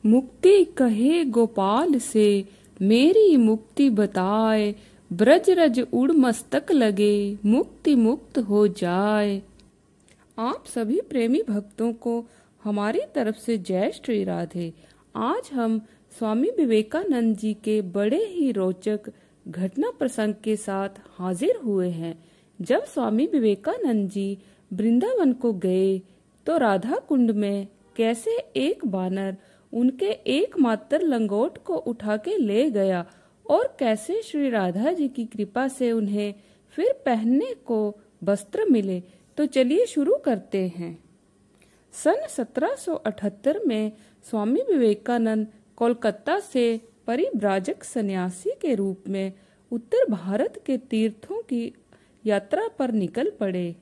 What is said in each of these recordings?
मुक्ति कहे गोपाल से मेरी मुक्ति बताए, ब्रज रज उड़ मस्तक लगे मुक्ति मुक्त हो जाए। आप सभी प्रेमी भक्तों को हमारी तरफ से जय श्री राधे। आज हम स्वामी विवेकानंद जी के बड़े ही रोचक घटना प्रसंग के साथ हाजिर हुए हैं। जब स्वामी विवेकानंद जी वृंदावन को गए तो राधा कुंड में कैसे एक बानर उनके एकमात्र लंगोट को उठा के ले गया और कैसे श्री राधा जी की कृपा से उन्हें फिर पहनने को वस्त्र मिले, तो चलिए शुरू करते हैं। सन 1778 में स्वामी विवेकानंद कोलकाता से परिव्राजक सन्यासी के रूप में उत्तर भारत के तीर्थों की यात्रा पर निकल पड़े।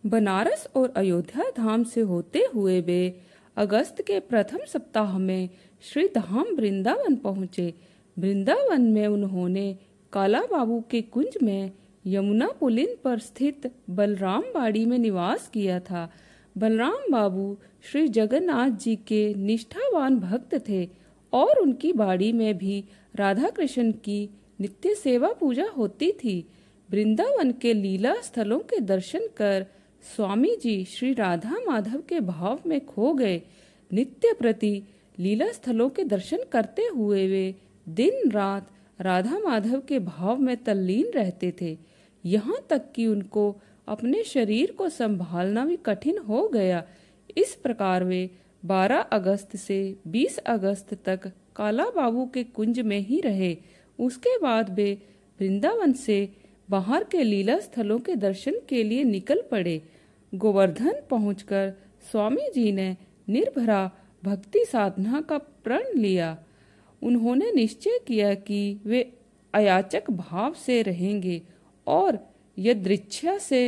बनारस और अयोध्या धाम से होते हुए वे अगस्त के प्रथम सप्ताह में श्री धाम वृंदावन पहुँचे। वृंदावन में उन्होंने काला बाबू के कुंज में यमुना पुलिन पर स्थित बलराम बाड़ी में निवास किया था। बलराम बाबू श्री जगन्नाथ जी के निष्ठावान भक्त थे और उनकी बाड़ी में भी राधा कृष्ण की नित्य सेवा पूजा होती थी। वृंदावन के लीला स्थलों के दर्शन कर स्वामी जी श्री राधा माधव के भाव में खो गए। नित्य प्रति लीला स्थलों के दर्शन करते हुए वे दिन रात राधा माधव के भाव में तल्लीन रहते थे। यहाँ तक कि उनको अपने शरीर को संभालना भी कठिन हो गया। इस प्रकार वे 12 अगस्त से 20 अगस्त तक काला बाबू के कुंज में ही रहे। उसके बाद वे वृंदावन से बाहर के लीला स्थलों के दर्शन के लिए निकल पड़े। गोवर्धन पहुंचकर स्वामी जी ने निर्भरा भक्ति साधना का प्रण लिया। उन्होंने निश्चय किया कि वे अयाचक भाव से रहेंगे और यदृच्छा से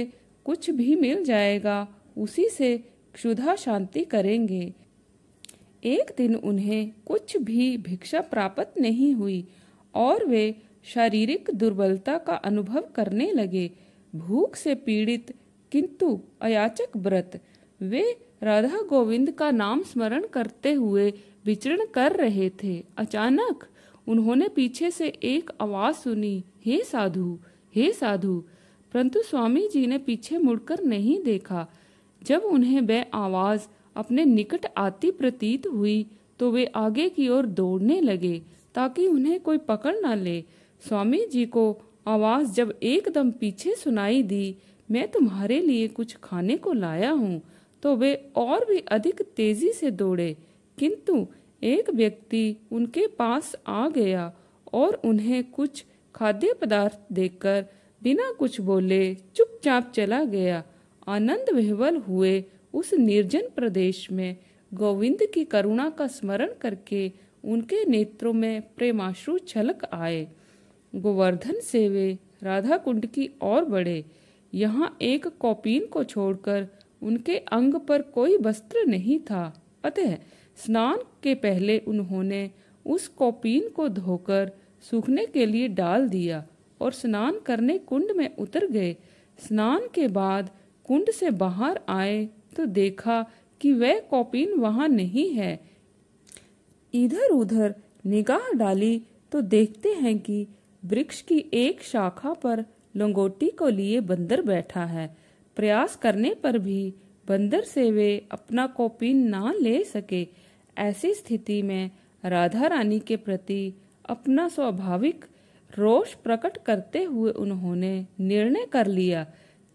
कुछ भी मिल जाएगा उसी से क्षुधा शांति करेंगे। एक दिन उन्हें कुछ भी भिक्षा प्राप्त नहीं हुई और वे शारीरिक दुर्बलता का अनुभव करने लगे। भूख से पीड़ित किंतु अयाचक व्रत वे राधा गोविंद का नाम स्मरण करते हुए विचरण कर रहे थे। अचानक उन्होंने पीछे से एक आवाज सुनी, हे साधु, हे साधु। परंतु स्वामी जी ने पीछे मुड़कर नहीं देखा। जब उन्हें वह आवाज अपने निकट आती प्रतीत हुई तो वे आगे की ओर दौड़ने लगे ताकि उन्हें कोई पकड़ न ले। स्वामी जी को आवाज जब एकदम पीछे सुनाई दी, मैं तुम्हारे लिए कुछ खाने को लाया हूँ, तो वे और भी अधिक तेजी से दौड़े। किंतु एक व्यक्ति उनके पास आ गया और उन्हें कुछ खाद्य पदार्थ देकर बिना कुछ बोले चुपचाप चला गया। आनंद विह्वल हुए उस निर्जन प्रदेश में गोविंद की करुणा का स्मरण करके उनके नेत्रों में प्रेमाश्रु छलक आए। गोवर्धन से वे राधा कुंड की ओर बढ़े। यहाँ एक कौपीन को छोड़कर उनके अंग पर कोई वस्त्र नहीं था, अतः स्नान के पहले उन्होंने उस कौपीन को धोकर सूखने के लिए डाल दिया और स्नान करने कुंड में उतर गए। स्नान के बाद कुंड से बाहर आए तो देखा कि वह कौपीन वहां नहीं है। इधर उधर निगाह डाली तो देखते हैं कि वृक्ष की एक शाखा पर लंगोटी को लिए बंदर बैठा है। प्रयास करने पर भी बंदर से वे अपना कौपीन ना ले सके। ऐसी स्थिति में राधा रानी के प्रति अपना स्वाभाविक रोष प्रकट करते हुए उन्होंने निर्णय कर लिया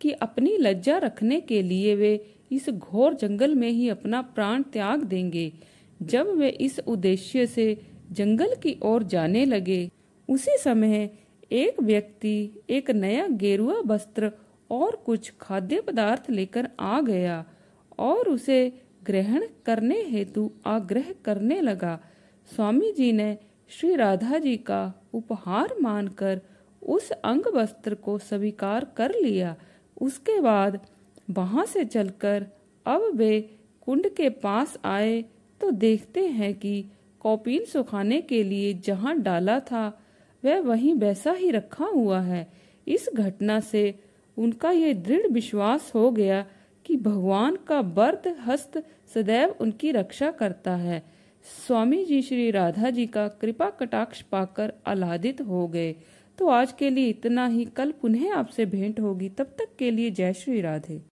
कि अपनी लज्जा रखने के लिए वे इस घोर जंगल में ही अपना प्राण त्याग देंगे। जब वे इस उद्देश्य से जंगल की ओर जाने लगे, उसी समय एक व्यक्ति एक नया गेरुआ वस्त्र और कुछ खाद्य पदार्थ लेकर आ गया और उसे ग्रहण करने हेतु आग्रह करने लगा। स्वामी जी ने श्री राधा जी का उपहार मानकर उस अंग वस्त्र को स्वीकार कर लिया। उसके बाद वहां से चलकर अब वे कुंड के पास आए तो देखते हैं कि कौपीन सुखाने के लिए जहां डाला था वह वहीं वैसा ही रखा हुआ है। इस घटना से उनका ये दृढ़ विश्वास हो गया कि भगवान का वरद हस्त सदैव उनकी रक्षा करता है। स्वामी जी श्री राधा जी का कृपा कटाक्ष पाकर आह्लादित हो गए। तो आज के लिए इतना ही। कल पुनः आपसे भेंट होगी। तब तक के लिए जय श्री राधे।